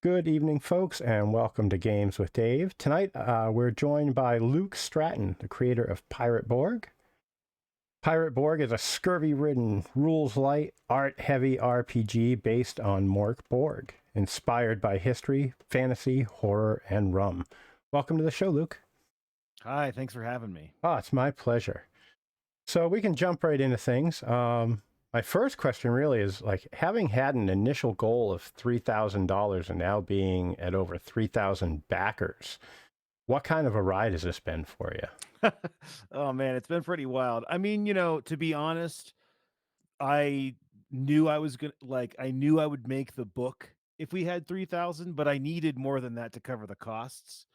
Good evening, folks, and welcome to Games with Dave. Tonight, we're joined by Luke Stratton, the creator of Pirate Borg. Pirate Borg is a scurvy-ridden, rules-light, art-heavy RPG based on Mork Borg, inspired by history, fantasy, horror, and rum. Welcome to the show, Luke. Hi, thanks for having me. Oh, it's my pleasure. So we can jump right into things. My first question really is like having had an initial goal of $3,000 and now being at over 3,000 backers. What kind of a ride has this been for you? Oh man, it's been pretty wild. I mean, to be honest, I knew I was gonna I knew I would make the book if we had 3,000, but I needed more than that to cover the costs.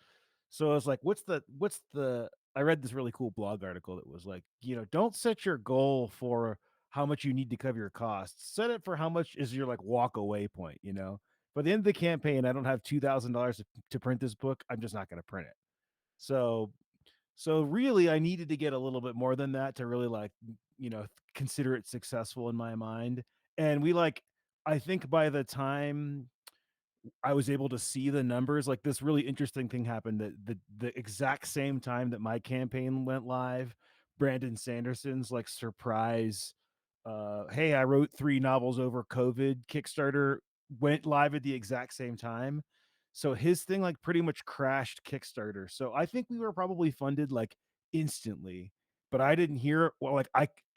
So I was like, what's the I read this really cool blog article that was like, don't set your goal for how much you need to cover your costs. Set it for how much is your walk away point. By the end of the campaign, I don't have $2,000 to print this book. I'm just not going to print it. So so really I needed to get a little bit more than that to really consider it successful in my mind. And I think by the time I was able to see the numbers, like this really interesting thing happened that the exact same time that my campaign went live, Brandon Sanderson's surprise hey, I wrote 3 novels over COVID Kickstarter went live at the exact same time. So his thing pretty much crashed Kickstarter. So I think we were probably funded instantly, but I didn't hear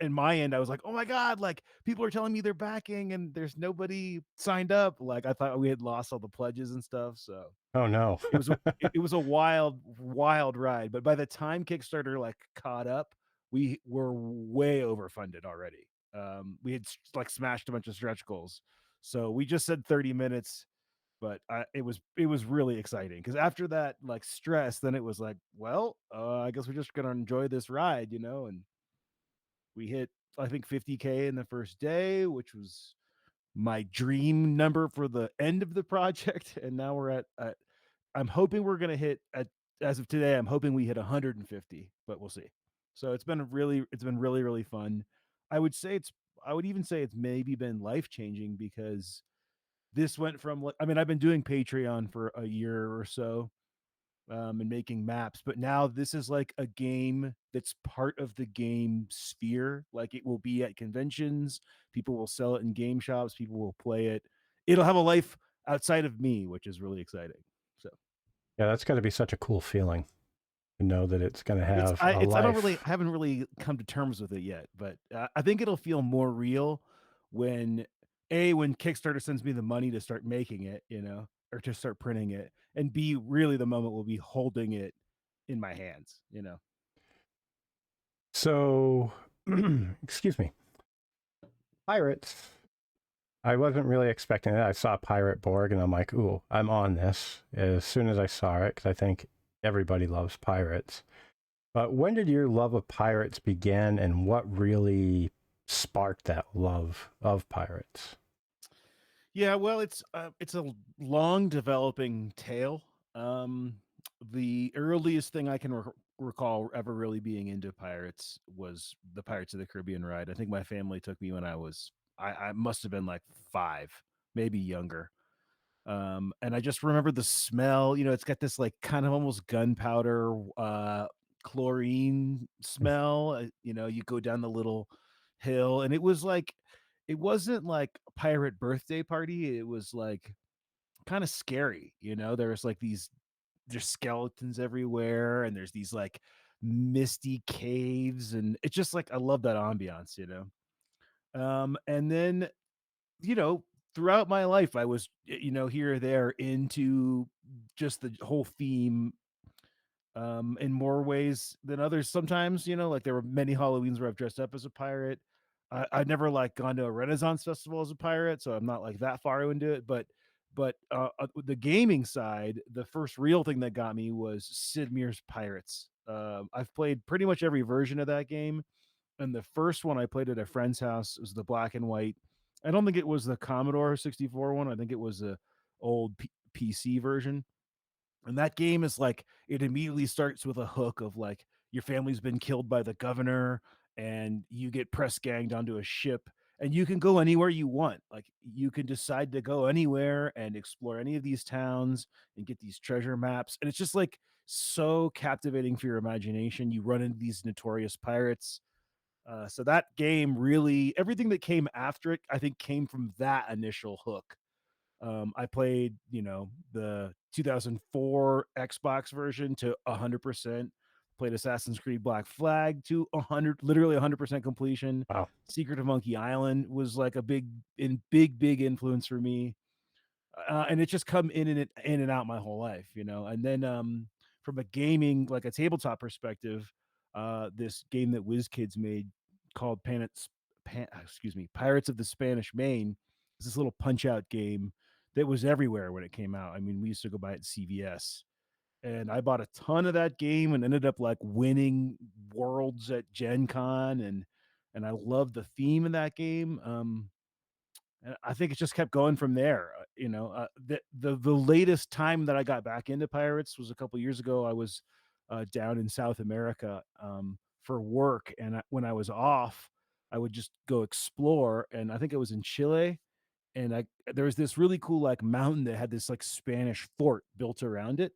in my end I was like, "Oh my god, people are telling me they're backing and there's nobody signed up." I thought we had lost all the pledges and stuff. So Oh no. it was a wild ride, but by the time Kickstarter caught up, we were way overfunded already. We had smashed a bunch of stretch goals. So we just said 30 minutes, but it was really exciting because after that stress, then it was like, well, I guess we're just gonna enjoy this ride. And we hit I think 50K in the first day, which was my dream number for the end of the project. And now we're at I'm hoping we're gonna hit at as of today, I'm hoping we hit 150, but we'll see. So it's been really, really fun. I would say it's I would even say it's maybe been life-changing because this went from I mean, I've been doing Patreon for a year or so, and making maps, but now this is like a game that's part of the game sphere. Like it will be at conventions, people will sell it in game shops, people will play it. It'll have a life outside of me, which is really exciting. So Yeah, that's got to be such a cool feeling to know that it's going to have a I life. haven't really come to terms with it yet, but I think it'll feel more real when when Kickstarter sends me the money to start making it, or to start printing it, and B, really the moment we'll be holding it in my hands. So, excuse me. Pirates. I wasn't really expecting it. I saw Pirate Borg and I'm like, ooh, I'm on this as soon as I saw it because I think everybody loves pirates. But when did your love of pirates begin and what really sparked that love of pirates? Yeah, well, it's a long developing tale. The earliest thing I can recall ever really being into pirates was the Pirates of the Caribbean ride. I think my family took me when I must have been like 5, maybe younger. And I just remember the smell. It's got this kind of almost gunpowder, chlorine smell. You go down the little hill, and it wasn't like a pirate birthday party. It was kind of scary. There was there's skeletons everywhere, and there's these misty caves, and it's just I love that ambiance. And then you know, throughout my life, I was, here or there into just the whole theme, in more ways than others. Sometimes, there were many Halloweens where I've dressed up as a pirate. I've never gone to a Renaissance festival as a pirate, so I'm not that far into it. But the gaming side, the first real thing that got me was Sid Meier's Pirates. I've played pretty much every version of that game, and the first one I played at a friend's house was the black and white. I don't think it was the Commodore 64 one. I think it was a old PC version. And that game is it immediately starts with a hook of your family's been killed by the governor and you get press ganged onto a ship and you can go anywhere you want. Like you can decide to go anywhere and explore any of these towns and get these treasure maps. And it's just like so captivating for your imagination. You run into these notorious pirates. So that game really, everything that came after it, I think came from that initial hook. I played, the 2004 Xbox version to 100%. Played Assassin's Creed Black Flag to 100, literally 100% completion. Wow. Secret of Monkey Island was like a big influence for me, and it's just come in and out my whole life, And then from a gaming, like a tabletop perspective, this game that WizKids made called Pirates of the Spanish Main is this little punch out game that was everywhere when it came out. I mean, we used to go buy it at CVS. And I bought a ton of that game and ended up like winning worlds at Gen Con, and I love the theme of that game. And I think it just kept going from there. The latest time that I got back into pirates was a couple years ago. I was down in South America for work, and when I was off, I would just go explore. And I think it was in Chile, and there was this really cool like mountain that had this like Spanish fort built around it.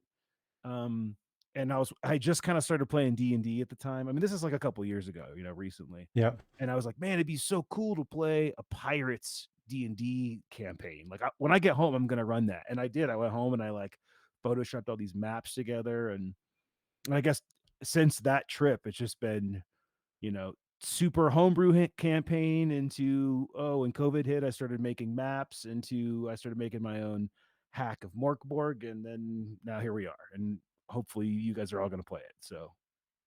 Um, and I just kind of started playing D&D at the time. I mean, this is like a couple years ago, recently. Yeah. And I was like, man, it'd be so cool to play a pirates D&D campaign. Like when I get home, I'm gonna run that. And I did. I went home and I like photoshopped all these maps together. And I guess since that trip, it's just been, super homebrew campaign into, when COVID hit, I started making maps into, I started making my own hack of Mork Borg, and then now here we are. And hopefully you guys are all going to play it. So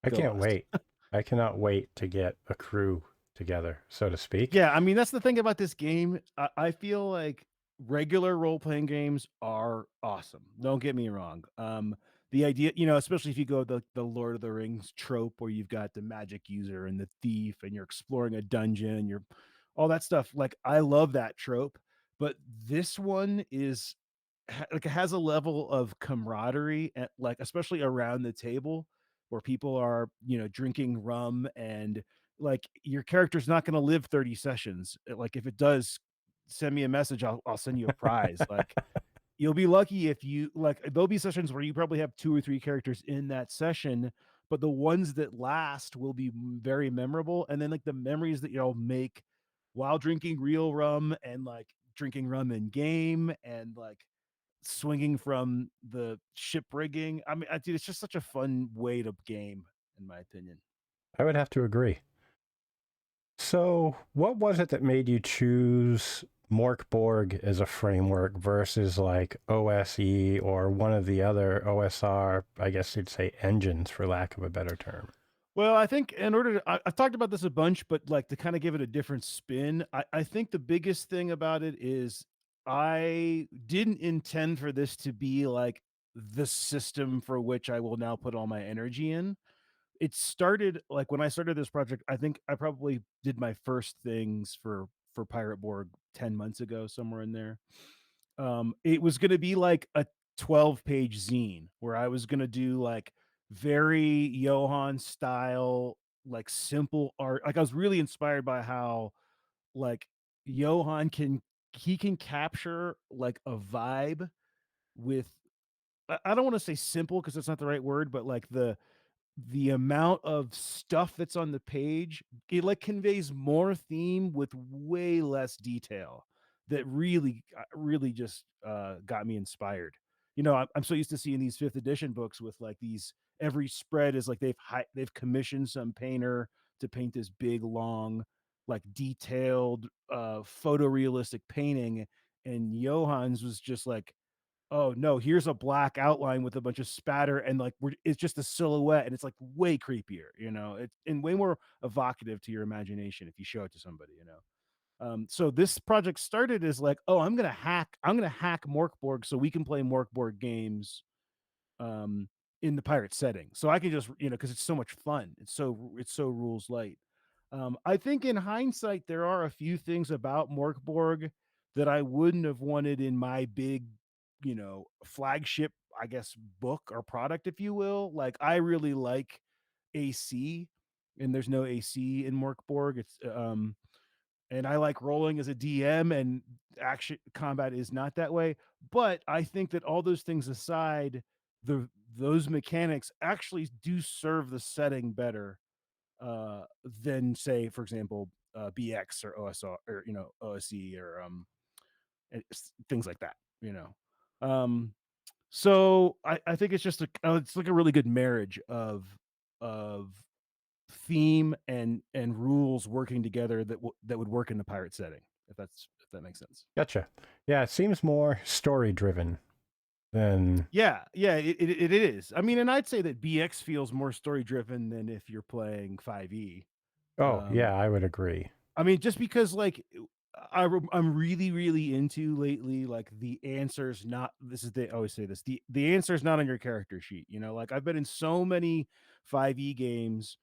I go can't us. wait. I cannot wait to get a crew together, so to speak. Yeah, I mean, that's the thing about this game. I feel like regular role playing games are awesome. Don't get me wrong. The idea, especially if you go the Lord of the Rings trope where you've got the magic user and the thief and you're exploring a dungeon and you're all that stuff. Like, I love that trope, but this one is like it has a level of camaraderie, at, like especially around the table where people are, drinking rum, and like your character's not going to live 30 sessions. Like if it does, send me a message. I'll send you a prize. Like you'll be lucky if you like there'll be sessions where you probably have 2 or 3 characters in that session, but the ones that last will be very memorable. And then like the memories that you'll make while drinking real rum and like drinking rum in game and like swinging from the ship rigging. I mean, dude, it's just such a fun way to game, in my opinion. I would have to agree. So, what was it that made you choose Mork Borg as a framework versus like OSE or one of the other OSR, I guess you'd say engines for lack of a better term? Well, I think in order to, I've talked about this a bunch, but like to kind of give it a different spin, I think the biggest thing about it is I didn't intend for this to be like the system for which I will now put all my energy in. It started like when I started this project, I think I probably did my first things for Pirate Borg 10 months ago, somewhere in there. It was gonna be like a 12-page zine where I was gonna do like very Johann style, like simple art. Like I was really inspired by how like Johann can capture like a vibe with I don't want to say simple because that's not the right word, but like the amount of stuff that's on the page, it like conveys more theme with way less detail that really just got me inspired. I'm so used to seeing these fifth edition books with like these every spread is like they've commissioned some painter to paint this big long like detailed photorealistic painting, and Johann's was just like, oh no, here's a black outline with a bunch of spatter, and like it's just a silhouette, and it's like way creepier, it's and way more evocative to your imagination if you show it to somebody. So this project started as like, oh, I'm gonna hack Morkborg so we can play Morkborg games um in the pirate setting. So I can just, because it's so much fun. It's so rules light. I think in hindsight, there are a few things about Morkborg that I wouldn't have wanted in my big, flagship, I guess, book or product, if you will. Like I really like AC, and there's no AC in Morkborg. It's and I like rolling as a DM, and action combat is not that way. But I think that all those things aside, the those mechanics actually do serve the setting better than, say, for example, BX or OSR, or OSE, or things like that. Um, so I think it's just it's like a really good marriage of theme and rules working together that would work in the pirate setting, if that makes sense. Gotcha. Yeah, it seems more story driven than. Yeah, it is. I mean, and I'd say that BX feels more story driven than if you're playing 5e. Oh, Um, yeah, I would agree. I mean, just because like I'm really really into lately, like the answers not this is they always say this, the answer's not on your character sheet. Like I've been in so many 5e games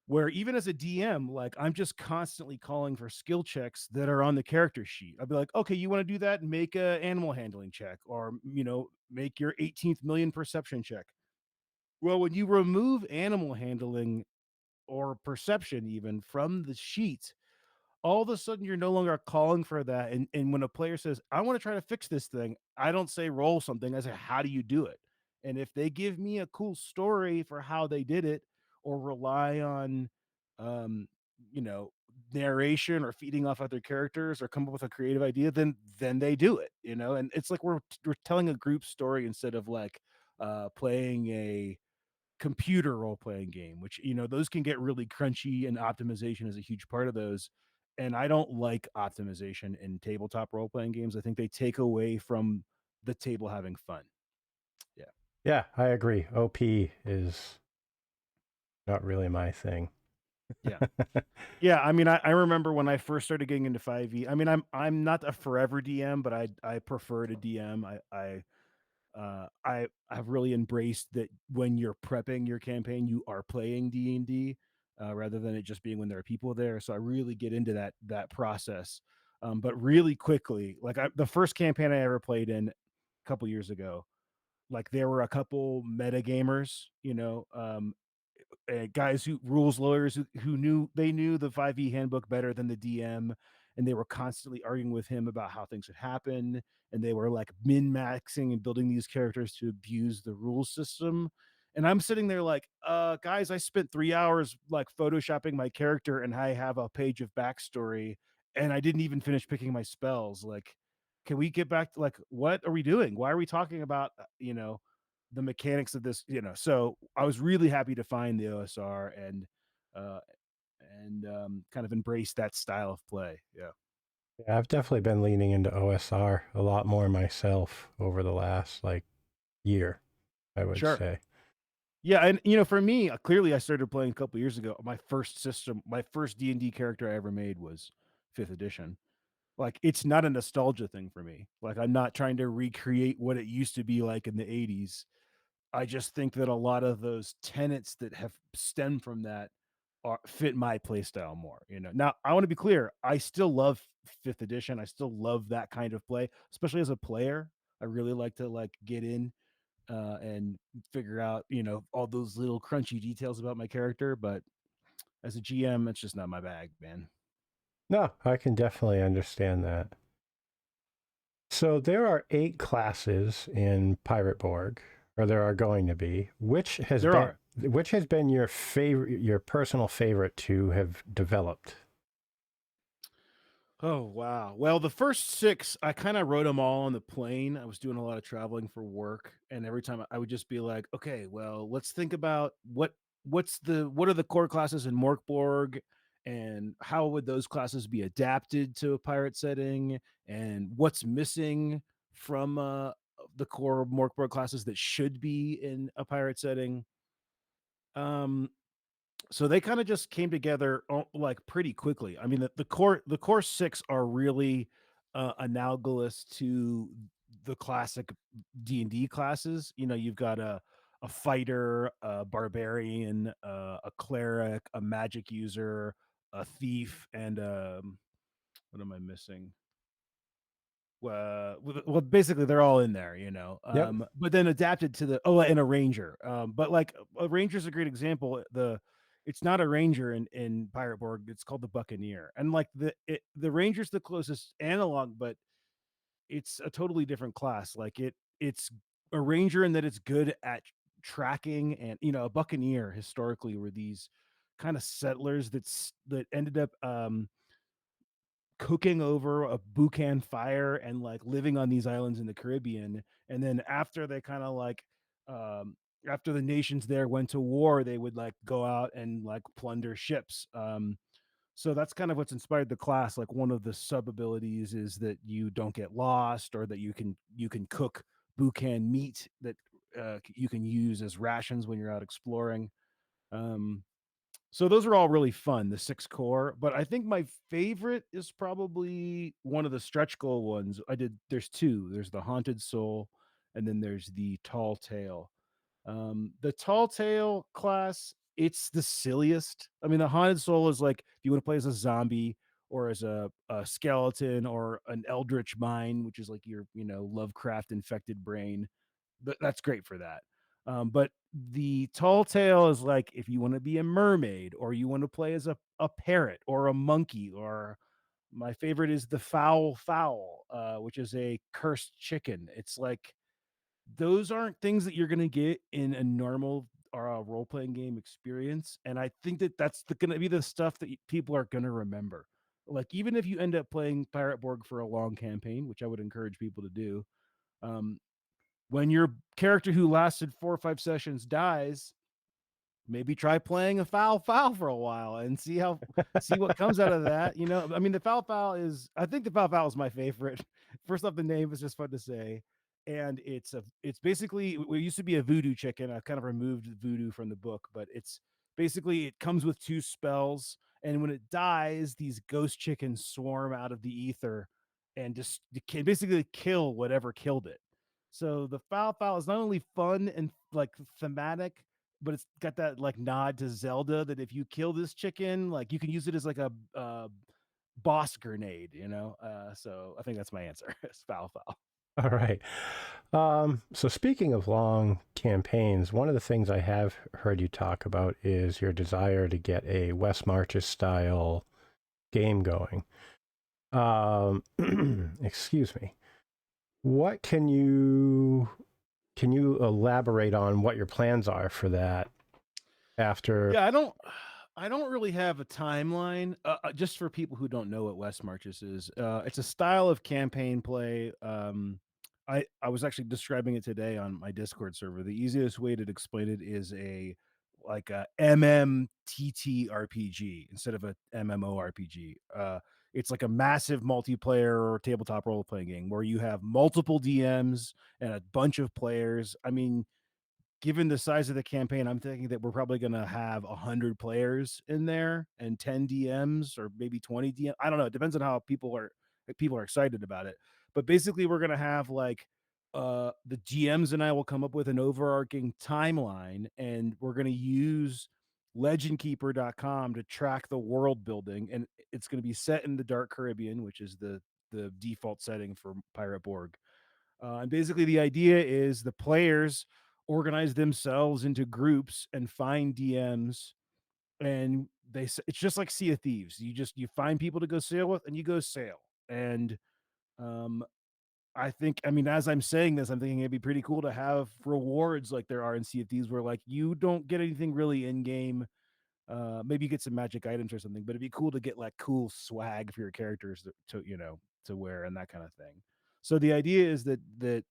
where even as a DM, like I'm just constantly calling for skill checks that are on the character sheet. I'd be like, okay, you want to do that? Make a animal handling check, or make your 18th million perception check. Well, when you remove animal handling or perception even from the sheet, all of a sudden you're no longer calling for that. And when a player says, I want to try to fix this thing, I don't say roll something. I say, how do you do it? And if they give me a cool story for how they did it, or rely on um, you know, narration or feeding off other characters, or come up with a creative idea, then they do it. And it's like we're telling a group story instead of like playing a computer role playing game, which those can get really crunchy, and optimization is a huge part of those. And I don't like optimization in tabletop role playing games. I think they take away from the table having fun. Yeah. Yeah, I agree. OP is not really my thing. Yeah. Yeah, I mean, I remember when I first started getting into 5e. I mean, I'm not a forever DM, but I prefer to DM. I've really embraced that when you're prepping your campaign, you are playing D&D, rather than it just being when there are people there. So I really get into that process. But really quickly, like the first campaign I ever played in a couple years ago, like there were a couple meta gamers, guys who rules lawyers who knew the 5e handbook better than the DM, and they were constantly arguing with him about how things should happen, and they were like min maxing and building these characters to abuse the rule system. And I'm sitting there like, guys, I spent 3 hours like photoshopping my character, and I have a page of backstory, and I didn't even finish picking my spells. Like, can we get back to like, what are we doing? Why are we talking about the mechanics of this? So I was really happy to find the OSR, uh and kind of embrace that style of play. Yeah. Yeah, I've definitely been leaning into OSR a lot more myself over the last like year, I would Sure. say. Yeah, and for me, clearly I started playing a couple years ago. My first D&D character I ever made was 5th edition. Like, it's not a nostalgia thing for me. Like, I'm not trying to recreate what it used to be like in the 80s. I just think that a lot of those tenets that have stemmed from that fit my play style more. Now, I want to be clear. I still love 5th edition. I still love that kind of play, especially as a player. I really like to like get in and figure out, all those little crunchy details about my character. But as a GM, it's just not my bag, man. No, I can definitely understand that. So there are 8 classes in Pirate Borg, or there are going to be. There are. Which has been your favorite, your personal favorite to have developed? Oh, wow. Well, the first 6, I kinda wrote them all on the plane. I was doing a lot of traveling for work, and every time I would just be like, "Okay, well, let's think about what are the core classes in Mork Borg, and how would those classes be adapted to a pirate setting, and what's missing from, the core Mork Borg classes that should be in a pirate setting?" Um so they kind of just came together like pretty quickly. I mean, the core 6 are really analogous to the classic D&D classes. You've got a fighter, a barbarian, a cleric, a magic user, a thief, and what am I missing? Well, basically they're all in there, Yep. but then adapted to and a ranger. But like a ranger's a great example. it's not a ranger in Pirate Borg. It's called the Buccaneer, and like the ranger's the closest analog, but it's a totally different class. Like it's a ranger in that it's good at tracking, and a buccaneer historically were these kind of settlers that ended up cooking over a boucan fire and like living on these islands in the Caribbean. And then after they kind of like after the nations there went to war, they would like go out and like plunder ships. So that's kind of what's inspired the class. Like one of the sub abilities is that you don't get lost, or that you can cook boucan meat that you can use as rations when you're out exploring. Um, so those are all really fun, the 6 core, but I think my favorite is probably one of the stretch goal ones. There's 2. There's the Haunted Soul, and then there's the Tall Tale. The Tall Tale class, it's the silliest. I mean, the Haunted Soul is like if you want to play as a zombie or as a skeleton or an eldritch mind, which is like your, Lovecraft infected brain. That's great for that. But the Tall Tale is like if you want to be a mermaid, or you want to play as a parrot or a monkey, or my favorite is the Foul Fowl, which is a cursed chicken. It's like those aren't things that you're gonna get in a normal or a role-playing game experience, and I think that that's gonna be the stuff that people are gonna remember. Like, even if you end up playing Pirate Borg for a long campaign, which I would encourage people to do, um, when your character who lasted 4 or 5 sessions dies, maybe try playing a foul for a while and see what comes out of that. I mean, the foul is I think the foul is my favorite. First off, the name is just fun to say, and it's basically it used to be a voodoo chicken. I've kind of removed voodoo from the book, but it's basically it comes with 2 spells, and when it dies, these ghost chickens swarm out of the ether and just basically kill whatever killed it. So the foul is not only fun and like thematic, but it's got that like nod to Zelda, that if you kill this chicken, like you can use it as like a boss grenade. So I think that's my answer. It's foul. All right. So speaking of long campaigns, one of the things I have heard you talk about is your desire to get a Westmarches style game going. Excuse me. What can you elaborate on what your plans are for that after? Yeah, I don't really have a timeline. Just for people who don't know what West Marches is, it's a style of campaign play. I was actually describing it today on my Discord server. The easiest way to explain it is a MMTT RPG instead of a MMORPG. It's like a massive multiplayer or tabletop role playing game where you have multiple DMs and a bunch of players. I mean, given the size of the campaign, I'm thinking that we're probably going to have 100 players in there and 10 DMs or maybe 20 DM. I don't know. It depends on how people are excited about it. But basically, we're going to have like the GMs and I will come up with an overarching timeline, and we're going to use legendkeeper.com to track the world building, and it's going to be set in the Dark Caribbean, which is the default setting for Pirate Borg. And basically, the idea is the players organize themselves into groups and find DMs, and it's just like Sea of Thieves. You find people to go sail with, and you go sail. And um, I mean, as I'm saying this, I'm thinking it'd be pretty cool to have rewards like there are in Sea of Thieves, where like you don't get anything really in game. Maybe you get some magic items or something, but it'd be cool to get like cool swag for your characters to wear and that kind of thing. So the idea is that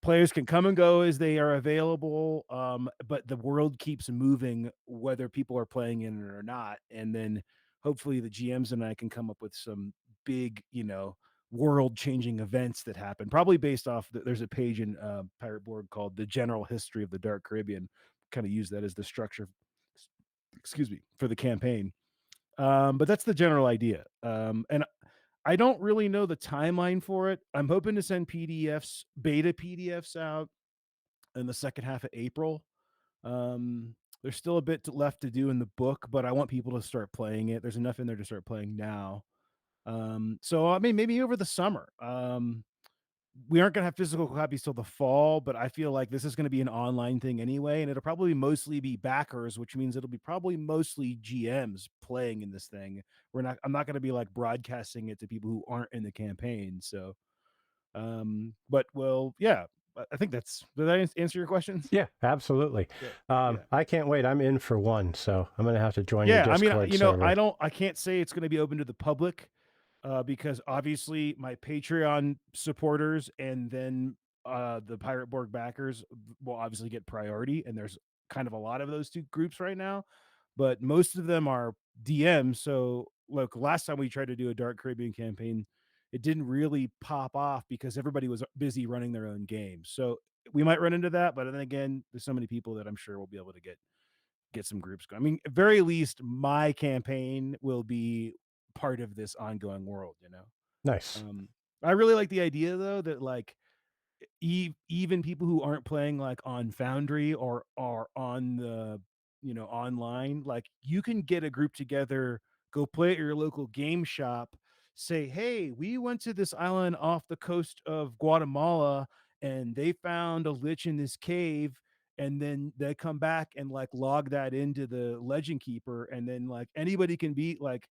players can come and go as they are available, but the world keeps moving whether people are playing in it or not. And then hopefully the GMs and I can come up with some big, world changing events that happen, probably based off there's a page in Pirate Borg called The General History of the Dark Caribbean. Kind of use that as the structure, excuse me, for the campaign. But that's the general idea. And I don't really know the timeline for it. I'm hoping to send beta PDFs out in the second half of April. There's still a bit left to do in the book, but I want people to start playing it. There's enough in there to start playing now. So I mean, maybe over the summer. we aren't going to have physical copies till the fall, but I feel like this is going to be an online thing anyway, and it'll probably mostly be backers, which means it'll be probably mostly GMs playing in this thing. I'm not going to be like broadcasting it to people who aren't in the campaign. So, but well, yeah, I think did I answer your questions? Yeah, absolutely. Yeah. Yeah. I can't wait. I'm in for one, so I'm gonna have to join your Yeah. I mean, Discord server. I can't say it's going to be open to the public, because obviously my Patreon supporters and then the Pirate Borg backers will obviously get priority, and there's kind of a lot of those two groups right now, but most of them are DMs. So, look, last time we tried to do a Dark Caribbean campaign, it didn't really pop off because everybody was busy running their own games. So we might run into that, but then again, there's so many people that I'm sure we'll be able to get some groups going. I mean, at very least, my campaign will be part of this ongoing world, you know? Nice. Um, I really like the idea though that like even people who aren't playing like on Foundry or are on the online, like you can get a group together, go play at your local game shop, say, hey, we went to this island off the coast of Guatemala and they found a lich in this cave, and then they come back and like log that into the legend keeper, and then like anybody can be like,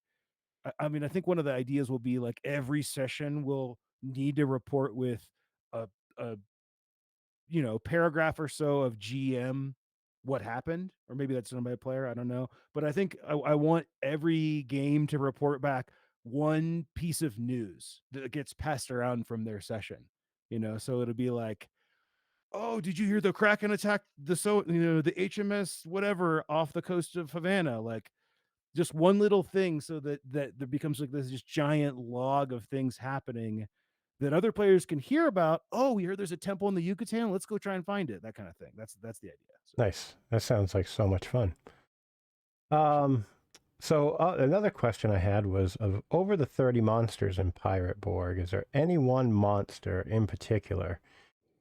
I mean, I think one of the ideas will be like every session will need to report with a a paragraph or so of GM what happened, or maybe that's done by a player. I don't know, but I think I want every game to report back one piece of news that gets passed around from their session. So it'll be like, oh, did you hear the Kraken attack the HMS whatever off the coast of Havana? Like just one little thing, so that there becomes like this just giant log of things happening that other players can hear about. Oh, we heard there's a temple in the Yucatan, let's go try and find it. That kind of thing. That's the idea. So Nice. That sounds like so much fun. awesome. So another question I had was, of over the 30 monsters in Pirate Borg, is there any one monster in particular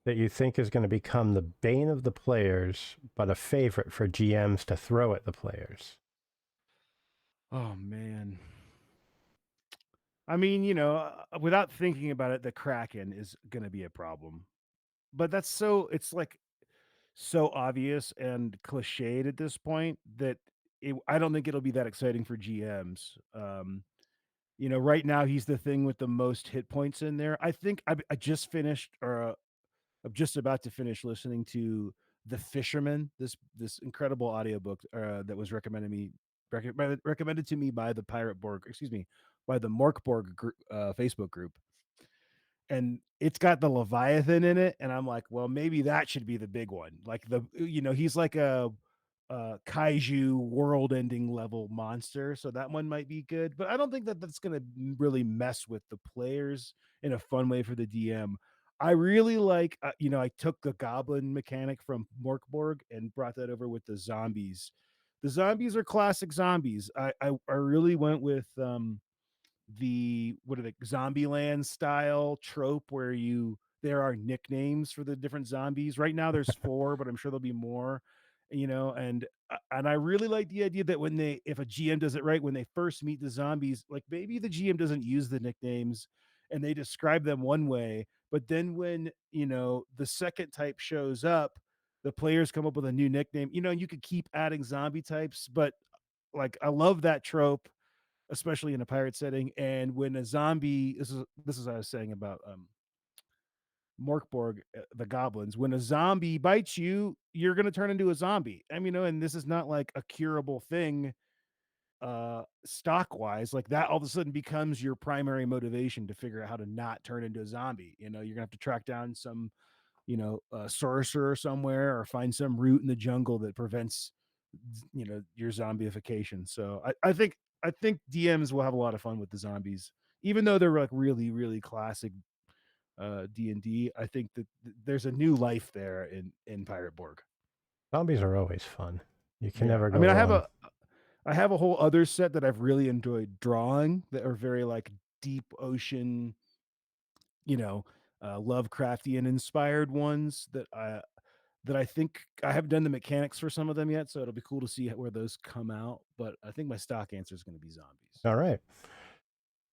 that you think is going to become the bane of the players, but a favorite for GMs to throw at the players? Oh man, I mean, without thinking about it, the Kraken is going to be a problem, but it's like so obvious and cliched at this point that I don't think it'll be that exciting for GMs. Right now he's the thing with the most hit points in there. I think I just finished, or I'm just about to finish listening to The Fisherman, this incredible audiobook that was recommended to me by the Pirate Borg, excuse me, by the Mork Borg Facebook group, and it's got the Leviathan in it, and I'm like, well, maybe that should be the big one. Like he's like a kaiju world-ending level monster, so that one might be good. But I don't think that that's gonna really mess with the players in a fun way for the DM. I really like, I took the goblin mechanic from Mork Borg and brought that over with the zombies. The zombies are classic zombies. I really went with the what are the Zombieland style trope where there are nicknames for the different zombies. Right now there's 4, but I'm sure there'll be more, and I really like the idea that if a GM does it right, when they first meet the zombies, like maybe the GM doesn't use the nicknames and they describe them one way, but then when, the second type shows up, the players come up with a new nickname. You could keep adding zombie types, but like I love that trope, especially in a pirate setting. And when a zombie, this is what I was saying about Morkborg, the goblins. When a zombie bites you, you're gonna turn into a zombie. I mean, and this is not like a curable thing stock wise. Like that all of a sudden becomes your primary motivation to figure out how to not turn into a zombie. You're gonna have to track down some sorcerer somewhere, or find some root in the jungle that prevents your zombification. So I think DMs will have a lot of fun with the zombies, even though they're like really really classic D&D. I think that there's a new life there in Pirate Borg. Zombies are always fun. You can Yeah, never I go mean, wrong. I have a whole other set that I've really enjoyed drawing that are very like deep ocean, you know, Lovecraftian inspired ones that I think I haven't done the mechanics for some of them yet, so it'll be cool to see where those come out. But I think my stock answer is going to be zombies. All right.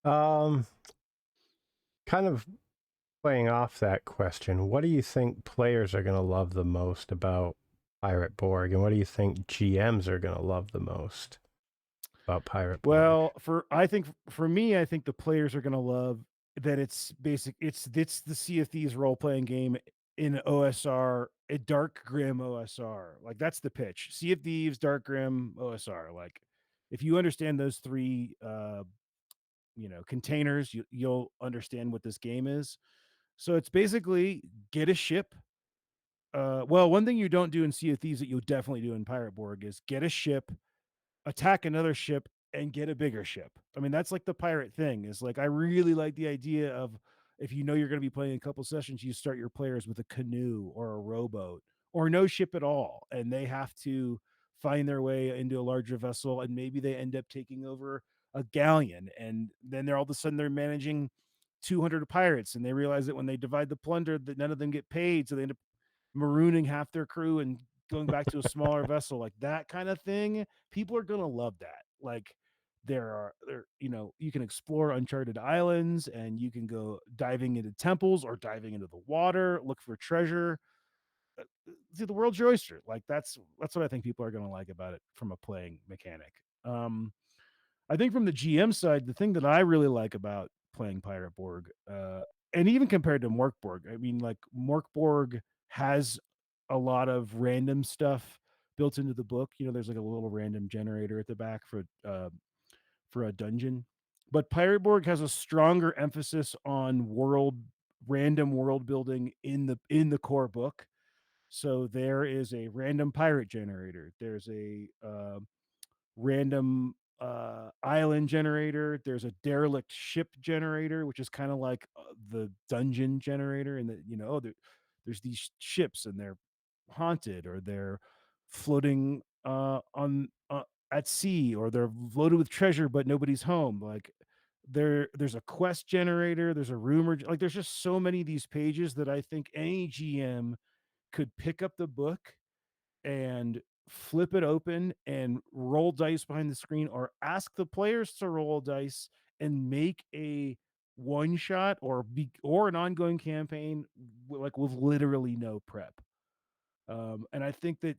Um, kind of playing off that question, what do you think players are going to love the most about Pirate Borg, and what do you think GMs are going to love the most about Pirate Borg? Well, for me, I think the players are gonna love that it's the Sea of Thieves role playing game in OSR, a dark grim OSR. Like that's the pitch. Sea of Thieves, dark grim OSR. Like if you understand those three containers, you'll understand what this game is. So it's basically get a ship. Well, one thing you don't do in Sea of Thieves that you'll definitely do in Pirate Borg is get a ship, attack another ship, and get a bigger ship. I mean, that's like the pirate thing. Is like I really like the idea of if you know you're going to be playing a couple sessions, you start your players with a canoe or a rowboat or no ship at all, and they have to find their way into a larger vessel, and maybe they end up taking over a galleon, and then they're all of a sudden they're managing 200 pirates, and they realize that when they divide the plunder, that none of them get paid, so they end up marooning half their crew and going back to a smaller vessel, like that kind of thing. People are gonna love that. Like you can explore uncharted islands and you can go diving into temples or diving into the water, look for treasure. See, the world's your oyster. Like that's what I think people are gonna like about it from a playing mechanic. Um, I think from the GM side, the thing that I really like about playing Pirate Borg, and even compared to Mork Borg, I mean, like Mork Borg has a lot of random stuff built into the book. You know, there's like a little random generator at the back for a dungeon. But Pirate Borg has a stronger emphasis on random world building in the core book. So there is a random pirate generator. There's a random island generator. There's a derelict ship generator, which is kind of like the dungeon generator, and that there's these ships and they're haunted or they're floating on at sea or they're loaded with treasure, but nobody's home. Like there's a quest generator. There's a rumor. Like there's just so many of these pages that I think any GM could pick up the book and flip it open and roll dice behind the screen or ask the players to roll dice and make a one shot or an ongoing campaign like with literally no prep. And I think that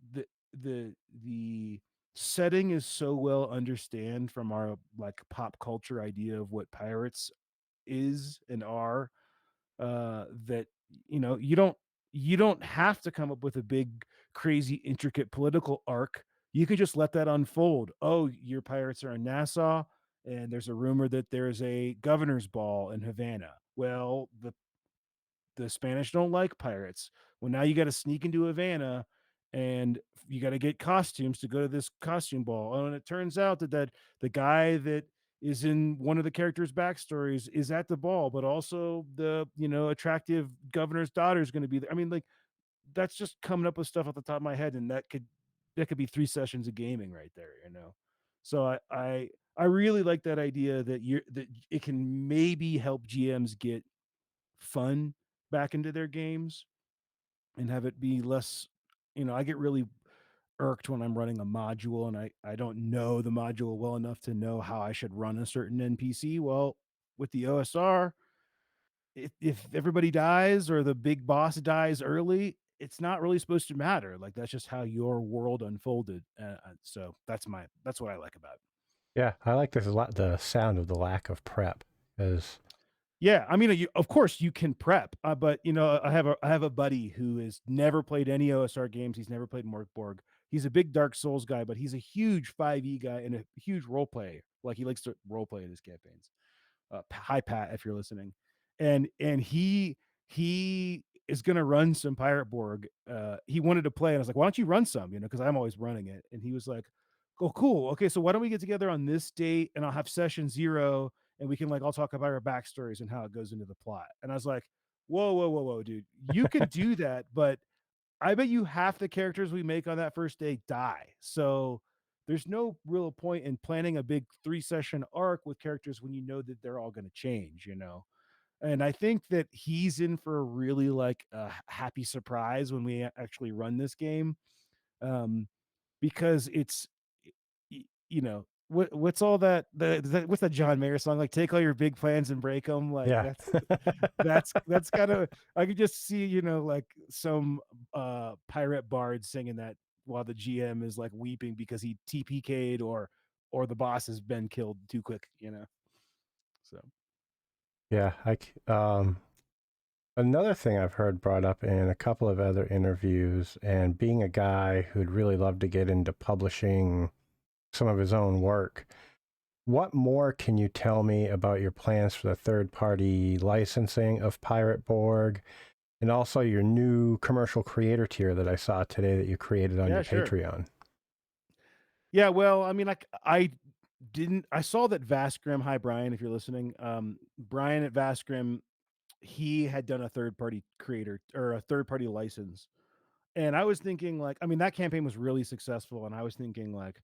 the setting is so well understand from our like pop culture idea of what pirates is and are, that you don't have to come up with a big crazy intricate political arc. You could just let that unfold. Oh, your pirates are in Nassau and there's a rumor that there's a governor's ball in Havana. Well, the Spanish don't like pirates. Well, now you got to sneak into Havana and you got to get costumes to go to this costume ball. Oh, and it turns out that the guy that is in one of the characters' backstories is at the ball, but also the attractive governor's daughter is going to be there. I mean, like that's just coming up with stuff off the top of my head, and that could be 3 sessions of gaming right there. So I really like that idea that it can maybe help GMs get fun back into their games and have it be less. I get really irked when I'm running a module and I don't know the module well enough to know how I should run a certain NPC. Well, with the OSR, if everybody dies or the big boss dies early, it's not really supposed to matter. Like that's just how your world unfolded. So that's what I like about it. Yeah, I like this a lot. The sound of the lack of prep is Yeah, I mean, of course you can prep, but I have a buddy who has never played any OSR games. He's never played Mork Borg. He's a big Dark Souls guy, but he's a huge 5e guy and a huge role player. Like he likes to role play in his campaigns. Hi Pat, if you're listening, and he is gonna run some Pirate Borg. He wanted to play, and I was like, why don't you run some? Because I'm always running it. And he was like, oh, cool. Okay, so why don't we get together on this date, and I'll have session 0, and we can like all talk about our backstories and how it goes into the plot. And I was like, whoa, whoa, whoa, whoa, dude, you can do that, but I bet you half the characters we make on that first day die. So there's no real point in planning a big 3 session arc with characters when you know that they're all going to change. And I think that he's in for a really like a happy surprise when we actually run this game, um, because it's what's all that what's that John Mayer song, like, "Take all your big plans and break them." Like, Yeah. that's kinda I could just see, like, some, pirate bard singing that while the GM is, like, weeping because he TPK'd or the boss has been killed too quick, so Yeah, another thing I've heard brought up in a couple of other interviews, and being a guy who'd really love to get into publishing some of his own work, what more can you tell me about your plans for the third-party licensing of Pirate Borg, and also your new commercial creator tier that I saw today that you created on yeah, your sure. Patreon? Yeah, well, I mean, like, I saw that Vasgrim, hi, Brian, if you're listening, Brian at Vasgrim, he had done a third party creator or a third party license. And I was thinking, like, I mean, that campaign was really successful. And I was thinking, like,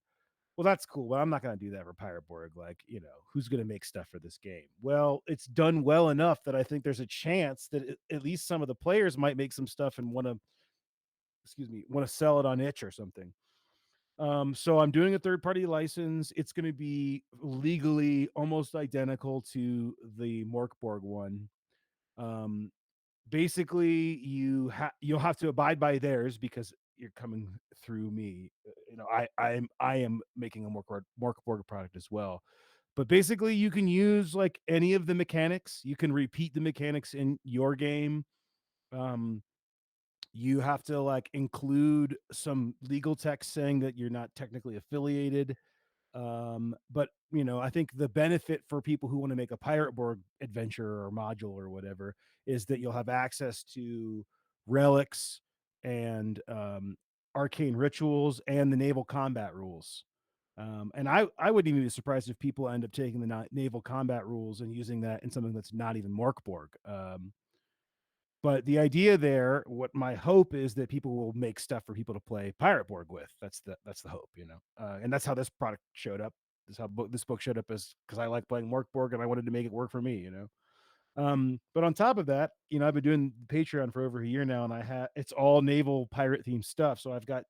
well, that's cool. But I'm not going to do that for Pirate Borg. Like, who's going to make stuff for this game? Well, it's done well enough that I think there's a chance that at least some of the players might make some stuff and want to sell it on itch or something. So I'm doing a third party license. It's going to be legally almost identical to the Mork Borg one. Um, Basically, you'll have to abide by theirs because you're coming through me. I am making a Mork Borg product as well. But basically, you can use like any of the mechanics. You can repeat the mechanics in your game. Um, you have to like include some legal text saying that you're not technically affiliated. But I think the benefit for people who want to make a Pirate Borg adventure or module or whatever is that you'll have access to relics and arcane rituals and the naval combat rules. And I wouldn't even be surprised if people end up taking the naval combat rules and using that in something that's not even Mork Borg. But the idea there, what my hope is that people will make stuff for people to play Pirate Borg with. That's the hope, and that's how this product showed up. This book showed up as because I like playing Mork Borg and I wanted to make it work for me. But on top of that, I've been doing Patreon for over a year now, and it's all naval pirate themed stuff. So I've got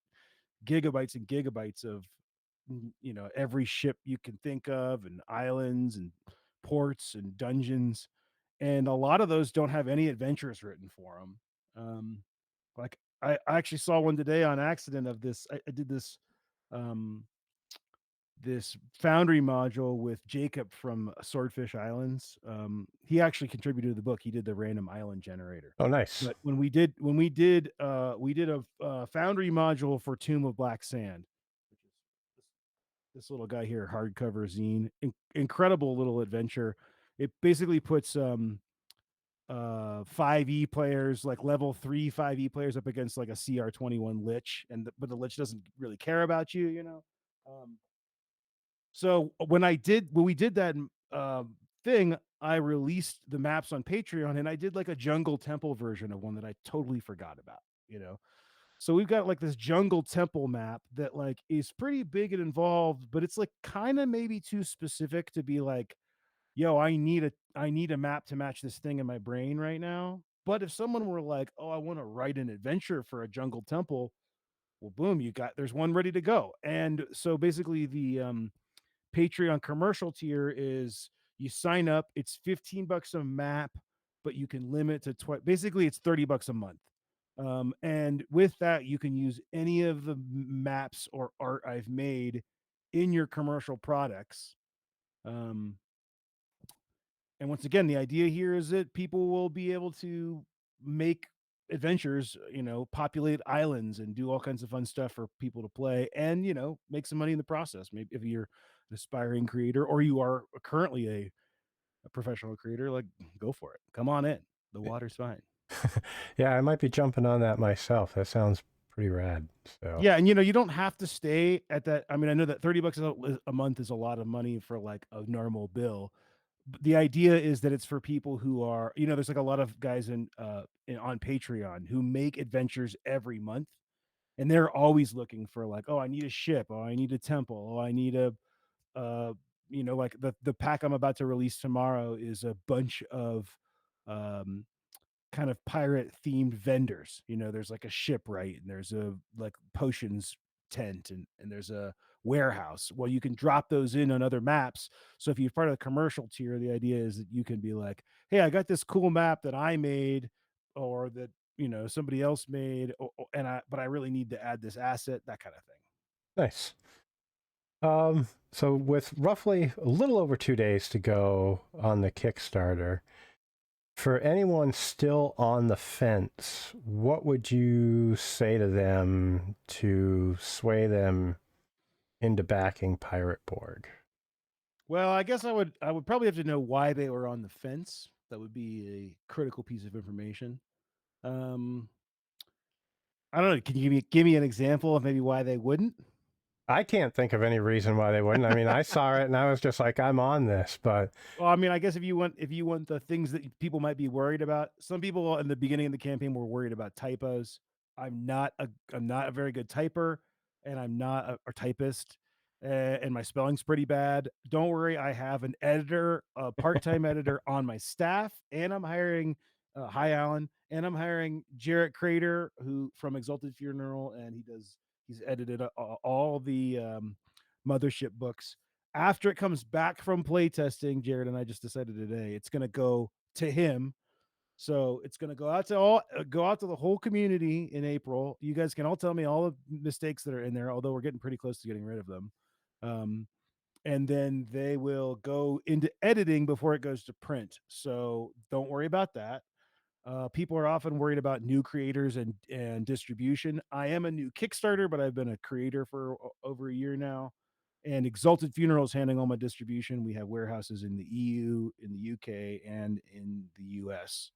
gigabytes and gigabytes of every ship you can think of, and islands and ports and dungeons, and a lot of those don't have any adventures written for them. Like I actually saw one today on accident of this. I did um, this Foundry module with Jacob from Swordfish Islands. He actually contributed to the book. He did the random island generator. Oh, nice. But we did a Foundry module for Tomb of Black Sand, which is this little guy here, hardcover zine, incredible little adventure. It basically puts 5e players, like level 3 5e players, up against like a CR21 lich, but the lich doesn't really care about you. So when we did that thing, I released the maps on Patreon, and I did like a jungle temple version of one that I totally forgot about, you know. So we've got like this jungle temple map that like is pretty big and involved, but it's like kind of maybe too specific to be like, yo, I need a map to match this thing in my brain right now. But if someone were like, oh, I want to write an adventure for a jungle temple, well, boom, there's one ready to go. And so basically the Patreon commercial tier is you sign up, it's $15 a map, but you can limit to basically it's $30 a month. And with that, you can use any of the maps or art I've made in your commercial products. Um, and once again, the idea here is that people will be able to make adventures, populate islands and do all kinds of fun stuff for people to play and, make some money in the process. Maybe if you're an aspiring creator or you are currently a professional creator, like go for it. Come on in. The water's fine. Yeah, I might be jumping on that myself. That sounds pretty rad. So, Yeah, and you don't have to stay at that. I mean, I know that $30 a month is a lot of money for like a normal bill. But the idea is that it's for people who are, there's like a lot of guys on Patreon who make adventures every month, and they're always looking for like, oh, I need a ship, oh, I need a temple, oh, I need a uh like the pack I'm about to release tomorrow is a bunch of um kind of pirate themed vendors. There's like a shipwright and there's a like potions tent and there's a warehouse. Well, you can drop those in on other maps. So if you're part of the commercial tier, the idea is that you can be like, hey, I got this cool map that I made or that somebody else made, but I really need to add this asset, that kind of thing. Nice. So with roughly a little over 2 days to go on the Kickstarter, for anyone still on the fence, what would you say to them to sway them into backing Pirate Borg? Well, I guess I would probably have to know why they were on the fence. That would be a critical piece of information. Um, I don't know. Can you give me an example of maybe why they wouldn't? I can't think of any reason why they wouldn't. I mean, I saw it and I was just like, I'm on this, but Well, I mean, I guess if you want the things that people might be worried about, some people in the beginning of the campaign were worried about typos. I'm not a very good typer, and I'm not a typist, and my spelling's pretty bad. Don't worry, I have an editor, a part-time editor on my staff, and I'm hiring. Hi, Alan, and I'm hiring Jarrett Crater, who from Exalted Funeral, and he's edited all the Mothership books after it comes back from playtesting. Jared and I just decided today it's going to go to him. So it's going to go out to the whole community in April. You guys can all tell me all the mistakes that are in there, although we're getting pretty close to getting rid of them. Um, and then they will go into editing before it goes to print. So don't worry about that. People are often worried about new creators and distribution. I am a new Kickstarter, but I've been a creator for over a year now. And Exalted Funerals handling all my distribution. We have warehouses in the EU, in the UK, and in the US.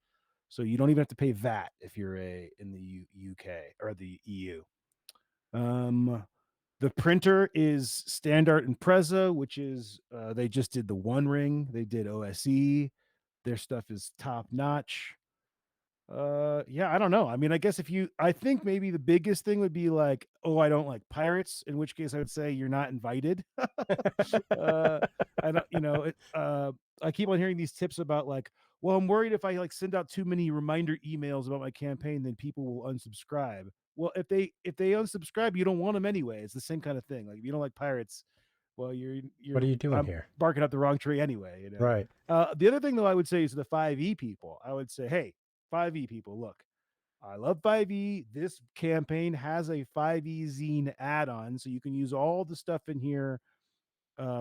So you don't even have to pay VAT if you're in the UK or the EU. The printer is Standard and Preza, which is they just did the One Ring. They did OSE. Their stuff is top notch. Yeah, I don't know. I mean, I think maybe the biggest thing would be like, oh, I don't like pirates, in which case I would say you're not invited. uh, I don't, I keep on hearing these tips about like, well, I'm worried if I like send out too many reminder emails about my campaign, then people will unsubscribe. Well, if they unsubscribe, you don't want them anyway. It's the same kind of thing. Like if you don't like pirates, well, what are you're you doing I'm here? barking up the wrong tree anyway. Right. The other thing though, I would say is the 5e people. I would say, hey, 5e people, look, I love 5e. This campaign has a 5e zine add-on, so you can use all the stuff in here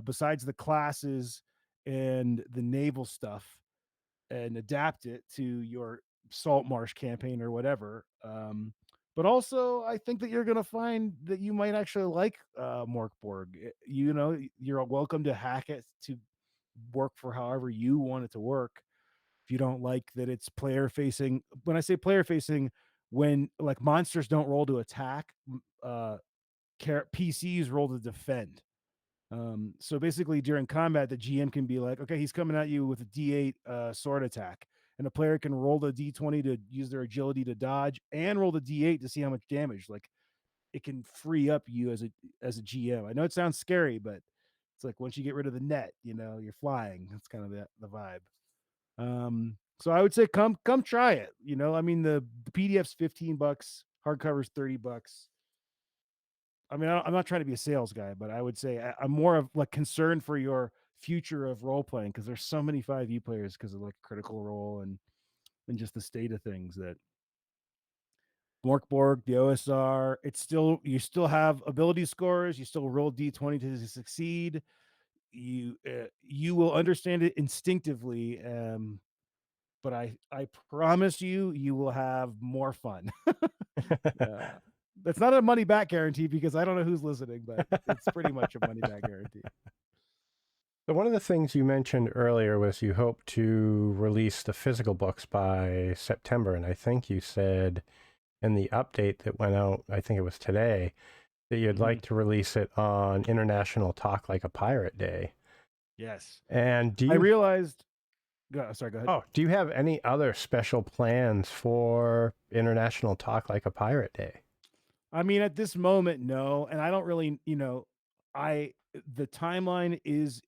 besides the classes and the naval stuff and adapt it to your salt marsh campaign or whatever. But also, I think that you're going to find that you might actually like Mork Borg. You're welcome to hack it to work for however you want it to work. If you don't like that it's player facing, when I say player facing, when like monsters don't roll to attack, PCs roll to defend. So basically during combat, the GM can be like, okay, he's coming at you with a D8 sword attack, and a player can roll the D20 to use their agility to dodge and roll the D8 to see how much damage. Like it can free up you as a GM. I know it sounds scary, but it's like once you get rid of the net, you're flying. That's kind of the vibe. So I would say come try it. I mean the PDF's $15, hardcover's $30. I mean, I'm not trying to be a sales guy, but I would say I'm more of like concerned for your future of role playing because there's so many 5e players because of like Critical Role and just the state of things that Mork Borg, the OSR, you still have ability scores, you still roll D20 to succeed. You will understand it instinctively, but I promise you will have more fun. Uh, that's not a money back guarantee because I don't know who's listening, but it's pretty much a money back guarantee. So one of the things you mentioned earlier was you hope to release the physical books by September, and I think you said in the update that went out, I think it was today, that you'd Mhm. like to release it on International Talk Like a Pirate Day. Yes. And I realized sorry, go ahead. do you have any other special plans for International Talk Like a Pirate Day? I mean, at this moment, no, and I don't really, I the timeline is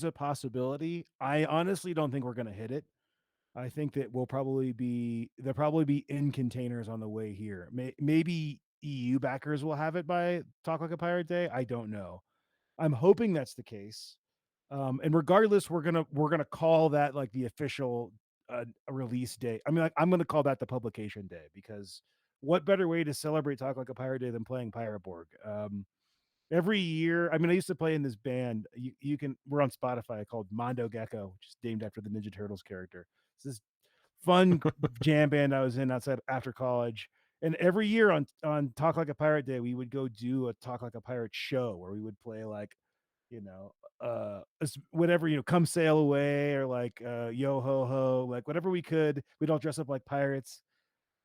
a possibility. I honestly don't think we're gonna hit it. I think that they'll probably be in containers on the way here. Maybe EU backers will have it by Talk Like a Pirate Day. I don't know. I'm hoping that's the case. And regardless, we're gonna call that like the official release day. I mean, like, I'm gonna call that the publication day because what better way to celebrate Talk Like a Pirate Day than playing Pirate Borg? Every year, I mean, I used to play in this band. You can we're on Spotify called Mondo Gecko, which is named after the Ninja Turtles character. It's this fun jam band I was in outside after college. And every year on Talk Like a Pirate Day, we would go do a Talk Like a Pirate show where we would play like, you know, whatever, Come Sail Away or like Yo Ho Ho, like whatever we could. We'd all dress up like pirates.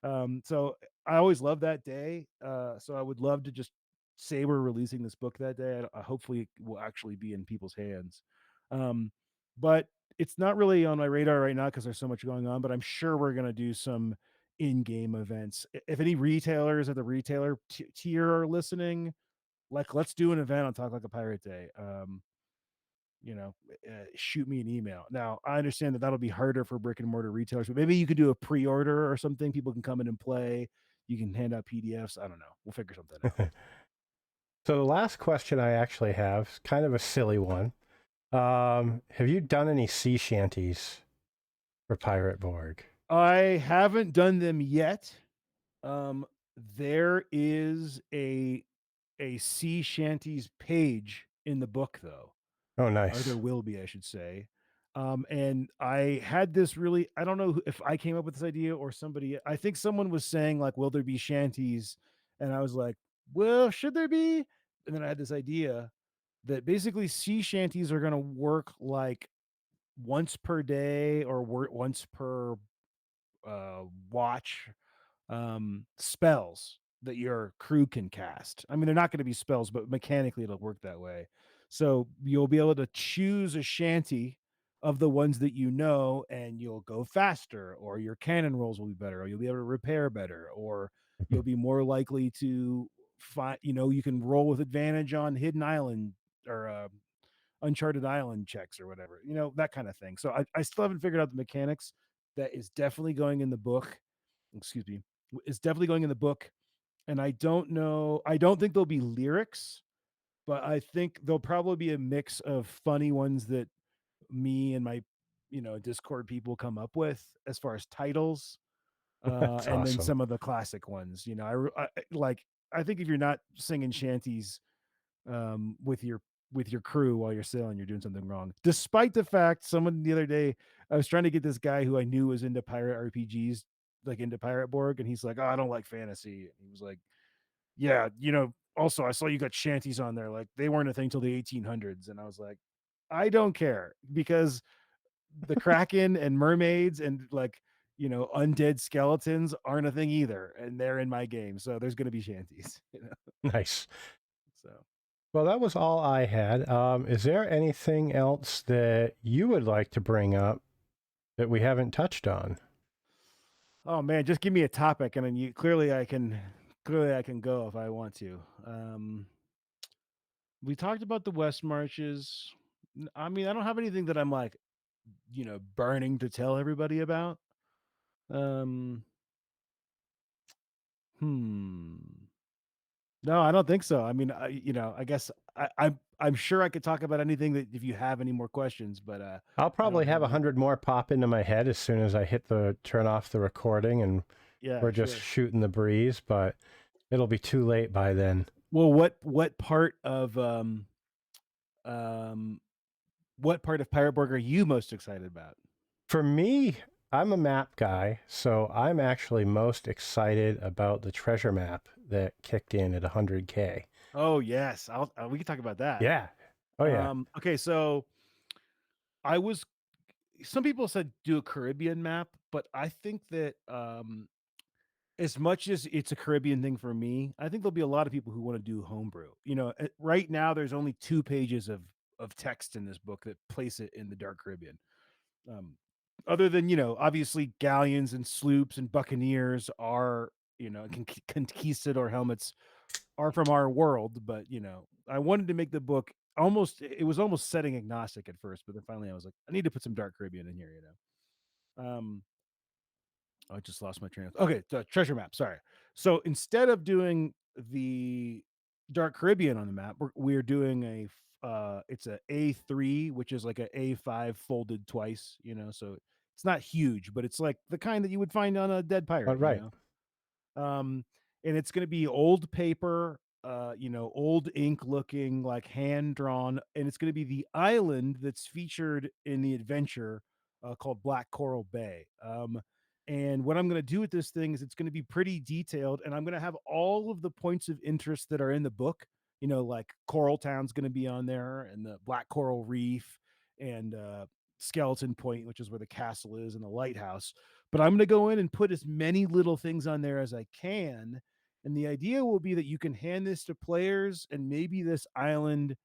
So I always loved that day. So I would love to just say we're releasing this book that day. Hopefully it will actually be in people's hands. But it's not really on my radar right now because there's so much going on, but I'm sure we're going to do some in-game events. If any retailers at the retailer tier are listening, like let's do an event on Talk Like a Pirate Day. Shoot me an email. Now, I understand that that'll be harder for brick and mortar retailers, but maybe you could do a pre-order or something. People can come in and play. You can hand out PDFs. I don't know. We'll figure something out. So the last question I actually have is kind of a silly one. Have you done any sea shanties for Pirate Borg? I haven't done them yet. There is a sea shanties page in the book, though. Oh, Or nice. there will be, I should say. And I had this really, I don't know if I came up with this idea or somebody, I think someone was saying, like, will there be shanties? And I was like, well, should there be? And then I had this idea that basically sea shanties are going to work like once per day or once per watch spells that your crew can cast. I mean, they're not going to be spells, but mechanically it'll work that way. So you'll be able to choose a shanty of the ones that you know, and you'll go faster, or your cannon rolls will be better, or you'll be able to repair better, or you'll be more likely to find, you can roll with advantage on hidden island or uncharted island checks or whatever, that kind of thing. So I still haven't figured out the mechanics. That is definitely going in the book. Excuse me, is definitely going in the book. And I don't know, I don't think there'll be lyrics, but I think there'll probably be a mix of funny ones that me and my, Discord people come up with as far as titles, That's and then awesome. some of the classic ones. I think if you're not singing shanties with your crew while you're sailing, you're doing something wrong. Despite the fact, someone the other day, I was trying to get this guy who I knew was into pirate RPGs, like into Pirate Borg, and he's like, "Oh, I don't like fantasy." And he was like, "Yeah, also I saw you got shanties on there. Like they weren't a thing till the 1800s." And I was like, "I don't care because the Kraken and mermaids and like." Undead skeletons aren't a thing either, and they're in my game, so there's going to be shanties. Nice. So Well, that was all I had. Is there anything else that you would like to bring up that we haven't touched on? Oh man, just give me a topic and then you clearly I can go if I want to. We talked about the Westmarches. I mean, I don't have anything that I'm like, burning to tell everybody about. Um, hmm. No, I don't think so. I mean, I guess I'm sure I could talk about anything that if you have any more questions, but I'll I don't probably have have any. 100 more pop into my head as soon as I hit the turn off the recording and Yeah, we're just sure. shooting the breeze, but it'll be too late by then. Well, um what part of Pirate Borg are you most excited about? For me, I'm a map guy, so I'm actually most excited about the treasure map that kicked in at 100K. Oh yes, we can talk about that. Yeah. Oh, yeah. Okay, so I was. Some people said do a Caribbean map, but I think that as much as it's a Caribbean thing for me, I think there'll be a lot of people who want to do homebrew. Right now there's only 2 pages of text in this book that place it in the Dark Caribbean. Um, Other than obviously galleons and sloops and buccaneers are conquistador helmets are from our world, but I wanted to make the book it was almost setting agnostic at first, but then finally I was like, I need to put some Dark Caribbean in here. Um, I just lost my train of okay, the treasure map. Sorry. So instead of doing the Dark Caribbean on the map. We're doing it's a A3, which is like a A5 folded twice, so it's not huge, but it's like the kind that you would find on a dead Oh, pirate, right. um, and it's going to be old paper, old ink looking, like hand drawn, and it's going to be the island that's featured in the adventure called Black Coral Bay. And what I'm going to do with this thing is it's going to be pretty detailed, and I'm going to have all of the points of interest that are in the book. Like Coral Town's going to be on there, and the Black Coral Reef, and Skeleton Point, which is where the castle is, and the lighthouse. But I'm going to go in and put as many little things on there as I can. And the idea will be that you can hand this to players, and maybe this island,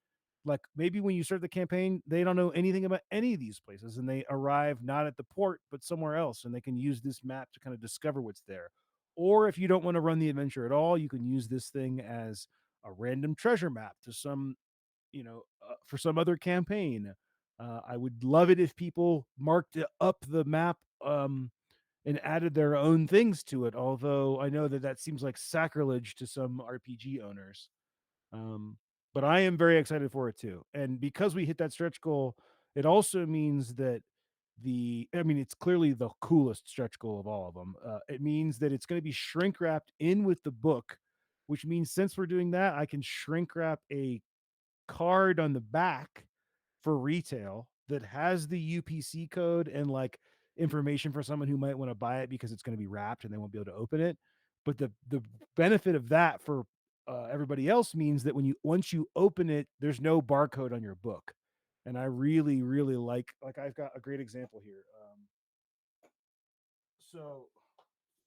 like maybe when you start the campaign, they don't know anything about any of these places, and they arrive not at the port, but somewhere else, and they can use this map to kind of discover what's there. Or if you don't want to run the adventure at all, you can use this thing as a random treasure map to for some other campaign. I would love it if people marked up the map and added their own things to it. Although I know that seems like sacrilege to some RPG owners. Um, but I am very excited for it too. And because we hit that stretch goal, it also means that it's clearly the coolest stretch goal of all of them. It means that it's going to be shrink wrapped in with the book, which means since we're doing that, I can shrink wrap a card on the back for retail that has the UPC code and like information for someone who might want to buy it because it's going to be wrapped and they won't be able to open it. But the benefit of that for everybody else means that once you open it, there's no barcode on your book. And I really, really like I've got a great example here. So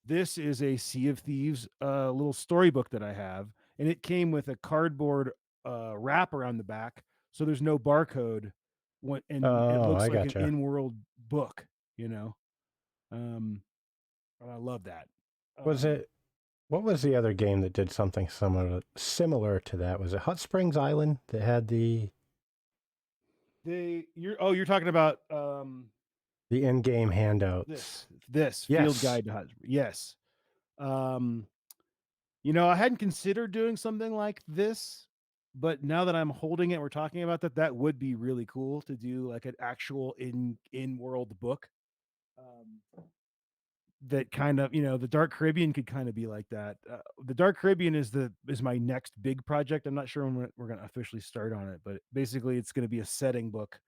this is a Sea of Thieves little storybook that I have, and it came with a cardboard wrap around the back, so there's no barcode. And it Oh, looks I like an gotcha. in-world book, um, and I love that. Was Um, it, what was the other game that did something similar to that? Was it Hot Springs Island that had you're talking about the in-game handouts? this field Yes. guide to yes. Um, I hadn't considered doing something like this, but now that I'm holding it, we're talking about that. That would be really cool to do, like an actual in-world book. Um, that kind of, the Dark Caribbean could kind of be like that. The Dark Caribbean is my next big project. I'm not sure when we're going to officially start on it, but basically it's going to be a setting book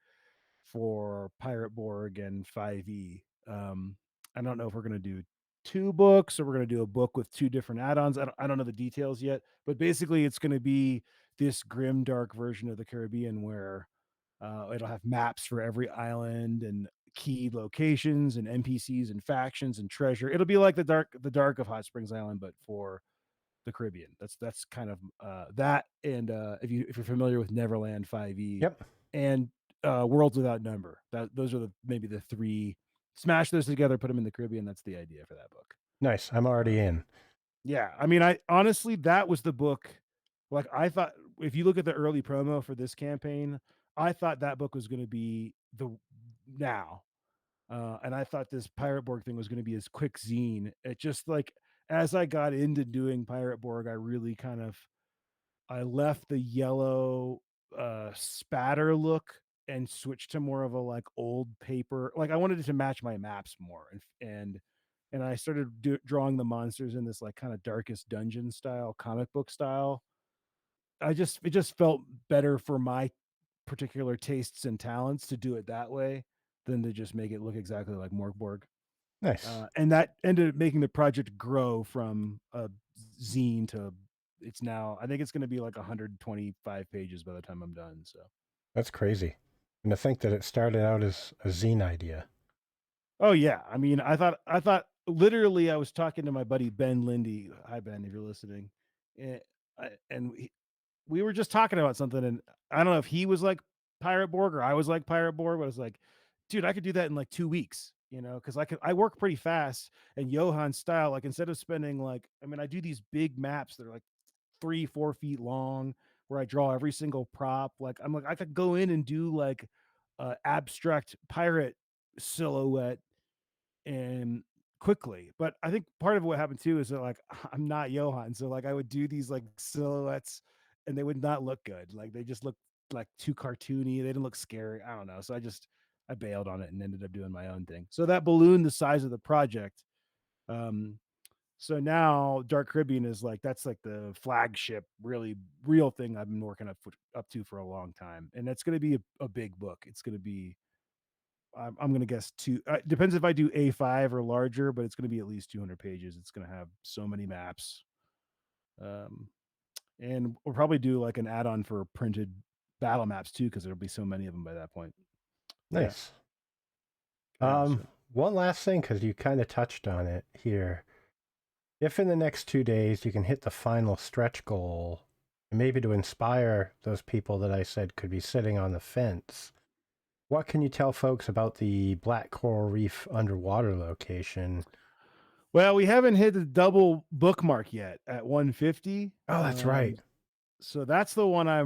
for Pirate Borg and 5e. I don't know if we're going to do two books or we're going to do a book with two different add-ons. I don't know the details yet, but basically it's going to be this grim dark version of the Caribbean where it'll have maps for every island and key locations and NPCs and factions and treasure. It'll be like the dark of Hot Springs Island, but for the Caribbean. That's kind of that. And if you're familiar with Neverland 5e Yep. and Worlds Without Number, those are maybe the three. Smash those together, put them in the Caribbean. That's the idea for that book. Nice. I'm already in. Yeah, I mean, I honestly that was the book. Like I thought, if you look at the early promo for this campaign, I thought that book was going to be the now, and I thought this Pirate Borg thing was going to be his quick zine. It just like as I got into doing Pirate Borg, I left the yellow spatter look and switched to more of a like old paper. Like I wanted it to match my maps more, and I started drawing the monsters in this like kind of darkest dungeon style, comic book style. It just felt better for my particular tastes and talents to do it that way than to just make it look exactly like Mork Borg. Nice. And that ended up making the project grow from a zine to it's now, I think it's going to be like 125 pages by the time I'm done. So, That's crazy. And to think that it started out as a zine idea. oh yeah, I mean, I thought literally I was talking to my buddy Ben Lindy. Hi Ben, if you're listening, and, we were just talking about something, and I don't know if he was like Pirate Borg or I was like Pirate Borg, but I was like, dude, I could do that in like 2 weeks, because I work pretty fast. And Johan's style, like instead of spending like, I mean, I do these big maps that are like 3-4 feet long, where I draw every single prop. Like I'm like I could go in and do like abstract pirate silhouette and quickly. But I think part of what happened too is that like I'm not Johan, so like I would do these like silhouettes, and they would not look good. Like they just looked like too cartoony. They didn't look scary. I don't know. So I bailed on it and ended up doing my own thing. So that ballooned the size of the project. Um, so now Dark Caribbean is like that's like the flagship, really real thing I've been working up to for a long time, and that's going to be a big book. It's going to be I'm going to guess two. Depends if I do A5 or larger, but it's going to be at least 200 pages. It's going to have so many maps, um, and we'll probably do like an add-on for printed battle maps too, because there'll be so many of them by that point. Yeah, Nice. yeah. So One last thing, because you kind of touched on it here. If in the next 2 days you can hit the final stretch goal, maybe to inspire those people that I said could be sitting on the fence, what can you tell folks about the Black Coral Reef underwater location? well, we haven't hit the double bookmark yet at 150. Oh, that's right. So that's the one I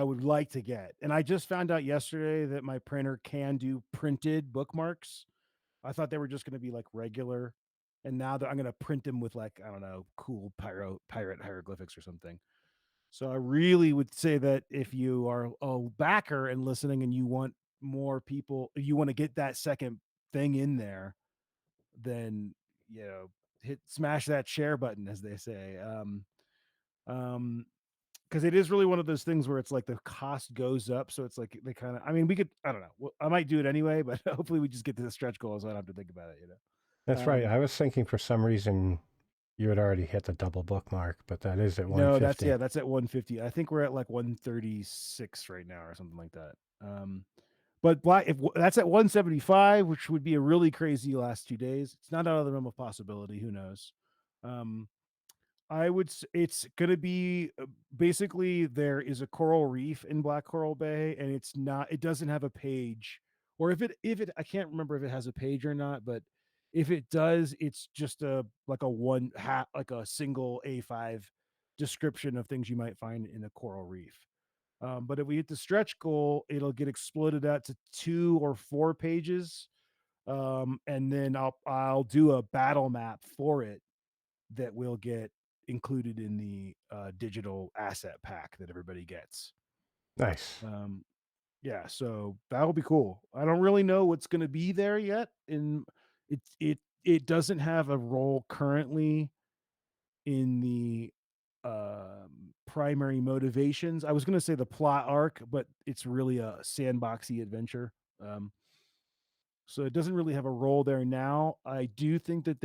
would like to get. And I just found out yesterday that my printer can do printed bookmarks. I thought they were just going to be like regular, and now that I'm going to print them with like I don't know, cool pirate hieroglyphics or something. So I really would say that if you are a backer and listening and you want more people, you want to get that second thing in there, then hit smash that share button, as they say. Um, because it is really one of those things where it's like the cost goes up, so it's like they kind of. I mean, we could. I don't know. Well, I might do it anyway, but hopefully we just get to the stretch goal, so I don't have to think about it. That's right. Um, I was thinking for some reason you had already hit the double bookmark, but that is at no, 150. that's at 150. I think we're at like 136 right now or something like that. But if that's at 175, which would be a really crazy last 2 days, it's not out of the realm of possibility. Who knows? Um, it's gonna be basically there is a coral reef in Black Coral Bay, and it doesn't have a page, or if it I can't remember if it has a page or not, but if it does, it's just a like a like a single A5 description of things you might find in a coral reef. But if we hit the stretch goal, it'll get exploded out to 2 or 4 pages, and then I'll do a battle map for it that will get included in the digital asset pack that everybody gets. Nice. Um, yeah, so that'll be cool. I don't really know what's going to be there yet, and it doesn't have a role currently in the primary motivations. I was going to say the plot arc, but it's really a sandboxy adventure. Um, so it doesn't really have a role there now. I do think that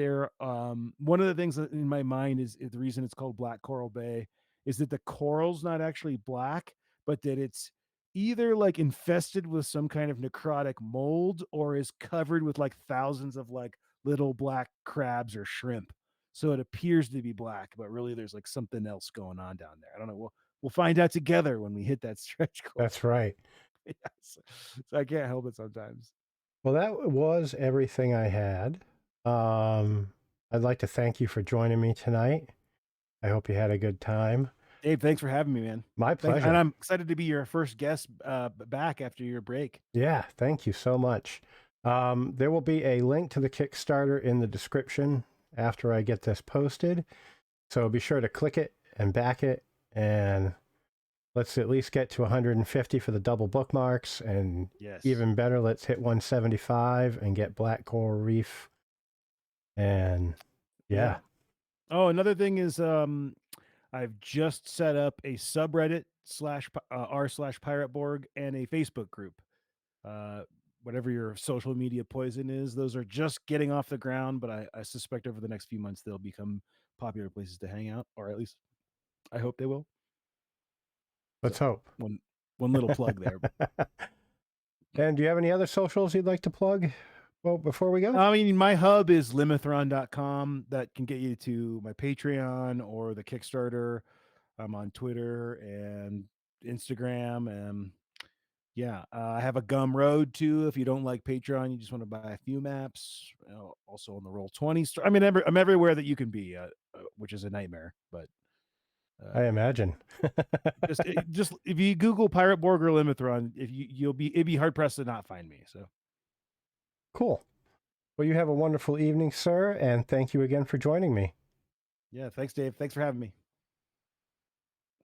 one of the things that in my mind is the reason it's called Black Coral Bay is that the coral's not actually black, but that it's either like infested with some kind of necrotic mold or is covered with like thousands of like little black crabs or shrimp. So it appears to be black, but really there's like something else going on down there. I don't know. We'll find out together when we hit that stretch goal. That's right. Yes. So I can't help it sometimes. Well, that was everything I had. I'd like to thank you for joining me tonight. I hope you had a good time. Dave, thanks for having me, man. My And pleasure. I'm excited to be your first guest back after your break. Yeah, thank you so much. There will be a link to the Kickstarter in the description after I get this posted. So be sure to click it and back it. And let's at least get to 150 for the double bookmarks. And Yes. even better, let's hit 175 and get Black Coral Reef. And yeah. Oh, another thing is I've just set up a subreddit /r/Pirate Borg and a Facebook group. Whatever your social media poison is, those are just getting off the ground, but I suspect over the next few months they'll become popular places to hang out, or at least I hope they will. Let's So, hope. One little plug there. And do you have any other socials you'd like to plug? Well, before we go? I mean, my hub is limithron.com. That can get you to my Patreon or the Kickstarter. I'm on Twitter and Instagram. And yeah, I have a Gumroad too. If you don't like Patreon, you just want to buy a few maps. Also on the Roll20 store. I mean, I'm everywhere that you can be, which is a nightmare. But I imagine. just if you Google Pirate Borg or Limithron, it'd be hard pressed to not find me. So Cool. Well, you have a wonderful evening, sir, and thank you again for joining me. Yeah, thanks, Dave. Thanks for having me.